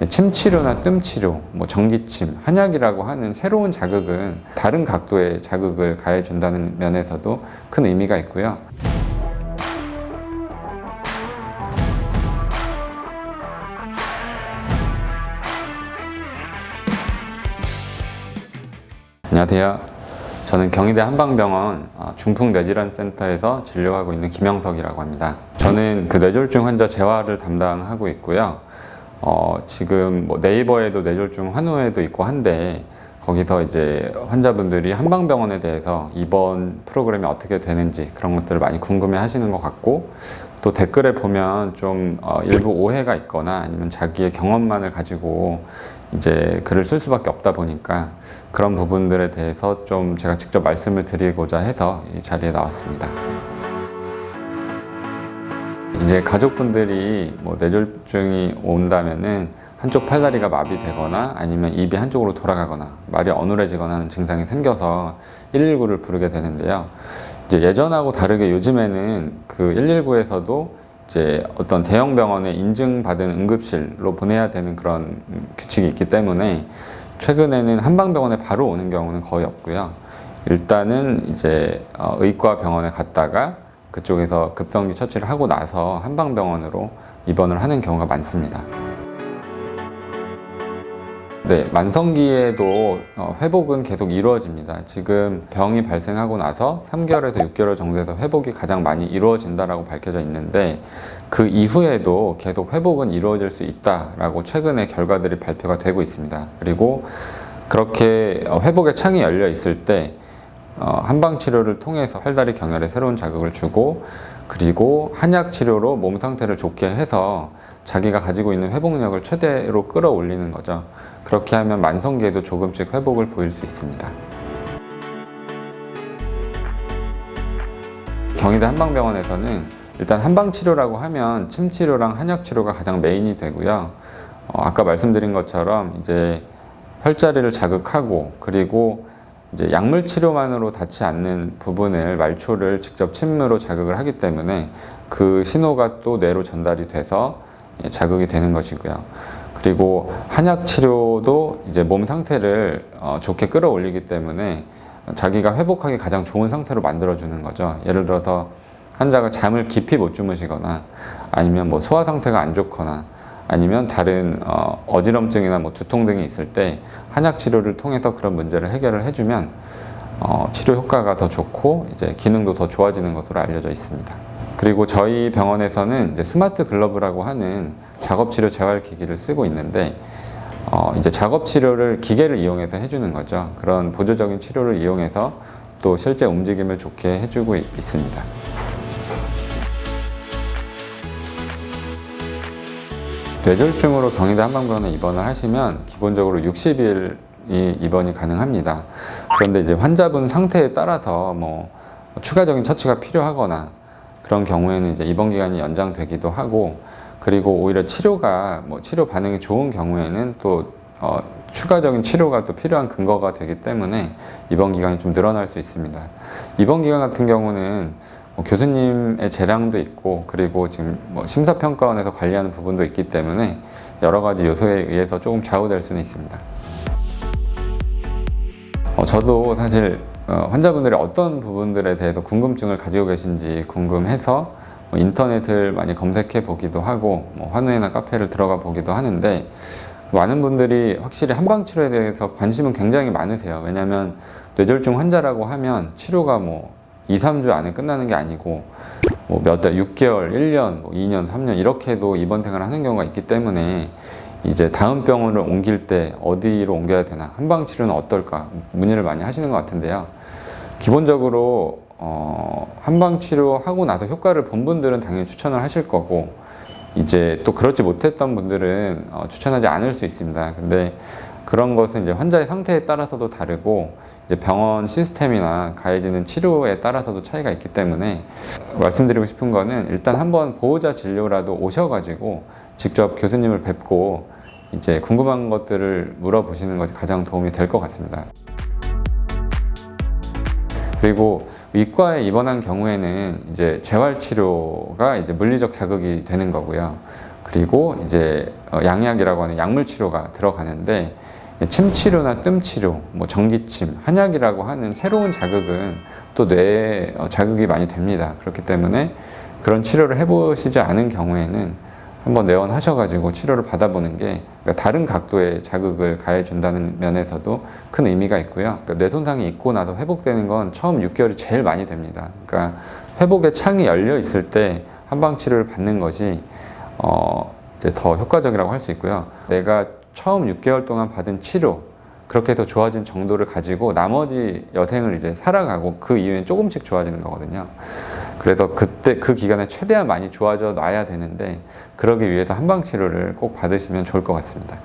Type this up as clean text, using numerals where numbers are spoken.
침 치료나 뜸 치료, 전기침, 한약이라고 하는 새로운 자극은 다른 각도의 자극을 가해준다는 면에서도 큰 의미가 있고요. 안녕하세요. 저는 경희대 한방병원 중풍뇌질환센터에서 진료하고 있는 김영석이라고 합니다. 저는 그 뇌졸중 환자 재활을 담당하고 있고요. 지금 네이버에도 뇌졸중 환우회도 있고 한데 거기서 이제 환자분들이 한방병원에 대해서 이번 프로그램이 어떻게 되는지 그런 것들을 많이 궁금해 하시는 것 같고, 또 댓글에 보면 좀 일부 오해가 있거나 아니면 자기의 경험만을 가지고 이제 글을 쓸 수밖에 없다 보니까 그런 부분들에 대해서 좀 제가 직접 말씀을 드리고자 해서 이 자리에 나왔습니다. 이제 가족분들이 뇌졸중이 온다면은 한쪽 팔다리가 마비되거나 아니면 입이 한쪽으로 돌아가거나 말이 어눌해지거나 하는 증상이 생겨서 119를 부르게 되는데요. 이제 예전하고 다르게 요즘에는 그 119에서도 이제 어떤 대형 병원에 인증받은 응급실로 보내야 되는 그런 규칙이 있기 때문에 최근에는 한방병원에 바로 오는 경우는 거의 없고요. 일단은 이제 의과 병원에 갔다가 그쪽에서 급성기 처치를 하고 나서 한방병원으로 입원을 하는 경우가 많습니다. 네, 만성기에도 회복은 계속 이루어집니다. 지금 병이 발생하고 나서 3개월에서 6개월 정도에서 회복이 가장 많이 이루어진다라고 밝혀져 있는데, 그 이후에도 계속 회복은 이루어질 수 있다라고 최근에 결과들이 발표가 되고 있습니다. 그리고 그렇게 회복의 창이 열려 있을 때 한방 치료를 통해서 팔다리 경혈에 새로운 자극을 주고, 그리고 한약 치료로 몸 상태를 좋게 해서 자기가 가지고 있는 회복력을 최대로 끌어올리는 거죠. 그렇게 하면 만성기에도 조금씩 회복을 보일 수 있습니다. 경희대 한방병원에서는 일단 한방치료라고 하면 침치료랑 한약치료가 가장 메인이 되고요. 아까 말씀드린 것처럼 이제 혈자리를 자극하고, 그리고 이제 약물 치료만으로 닿지 않는 부분을 말초를 직접 침으로 자극을 하기 때문에 그 신호가 또 뇌로 전달이 돼서 자극이 되는 것이고요. 그리고 한약 치료도 이제 몸 상태를 좋게 끌어올리기 때문에 자기가 회복하기 가장 좋은 상태로 만들어주는 거죠. 예를 들어서 환자가 잠을 깊이 못 주무시거나 아니면 소화 상태가 안 좋거나 아니면 다른 어지럼증이나 두통 등이 있을 때 한약 치료를 통해서 그런 문제를 해결을 해주면 치료 효과가 더 좋고 이제 기능도 더 좋아지는 것으로 알려져 있습니다. 그리고 저희 병원에서는 이제 스마트 글러브라고 하는 작업치료 재활기기를 쓰고 있는데, 이제 작업치료를 기계를 이용해서 해주는 거죠. 그런 보조적인 치료를 이용해서 또 실제 움직임을 좋게 해주고 있습니다. 뇌졸중으로 경희대 한방병원에 입원을 하시면 기본적으로 60일이 입원이 가능합니다. 그런데 이제 환자분 상태에 따라서 추가적인 처치가 필요하거나 그런 경우에는 이제 입원 기간이 연장되기도 하고, 그리고 오히려 치료가 치료 반응이 좋은 경우에는 또 추가적인 치료가 또 필요한 근거가 되기 때문에 입원 기간이 좀 늘어날 수 있습니다. 입원 기간 같은 경우는 교수님의 재량도 있고, 그리고 지금 심사평가원에서 관리하는 부분도 있기 때문에 여러 가지 요소에 의해서 조금 좌우될 수는 있습니다. 저도 사실 환자분들이 어떤 부분들에 대해서 궁금증을 가지고 계신지 궁금해서 인터넷을 많이 검색해 보기도 하고 환우회나 카페를 들어가 보기도 하는데, 많은 분들이 확실히 한방치료에 대해서 관심은 굉장히 많으세요. 왜냐하면 뇌졸중 환자라고 하면 치료가 2, 3주 안에 끝나는 게 아니고 몇 달, 6개월, 1년, 2년, 3년 이렇게도 입원 생활을 하는 경우가 있기 때문에 이제 다음 병원을 옮길 때 어디로 옮겨야 되나, 한방치료는 어떨까 문의를 많이 하시는 것 같은데요. 기본적으로 한방치료 하고 나서 효과를 본 분들은 당연히 추천을 하실 거고, 이제 또 그렇지 못했던 분들은 추천하지 않을 수 있습니다. 근데 그런 것은 이제 환자의 상태에 따라서도 다르고 이제 병원 시스템이나 가해지는 치료에 따라서도 차이가 있기 때문에 말씀드리고 싶은 거는 일단 한번 보호자 진료라도 오셔가지고 직접 교수님을 뵙고 이제 궁금한 것들을 물어보시는 것이 가장 도움이 될 것 같습니다. 그리고 의과에 입원한 경우에는 이제 재활치료가 이제 물리적 자극이 되는 거고요. 그리고 이제 양약이라고 하는 약물 치료가 들어가는데, 침 치료나 뜸 치료, 뭐 전기침, 한약이라고 하는 새로운 자극은 또 뇌에 자극이 많이 됩니다. 그렇기 때문에 그런 치료를 해보시지 않은 경우에는 한번 내원하셔가지고 치료를 받아보는 게, 그러니까 다른 각도의 자극을 가해준다는 면에서도 큰 의미가 있고요. 그러니까 뇌 손상이 있고 나서 회복되는 건 처음 6개월이 제일 많이 됩니다. 그러니까 회복의 창이 열려 있을 때 한방 치료를 받는 것이 이제 더 효과적이라고 할 수 있고요. 내가 처음 6개월 동안 받은 치료, 그렇게 해서 좋아진 정도를 가지고 나머지 여생을 이제 살아가고 그 이후엔 조금씩 좋아지는 거거든요. 그래서 그때 그 기간에 최대한 많이 좋아져 놔야 되는데, 그러기 위해서 한방 치료를 꼭 받으시면 좋을 것 같습니다.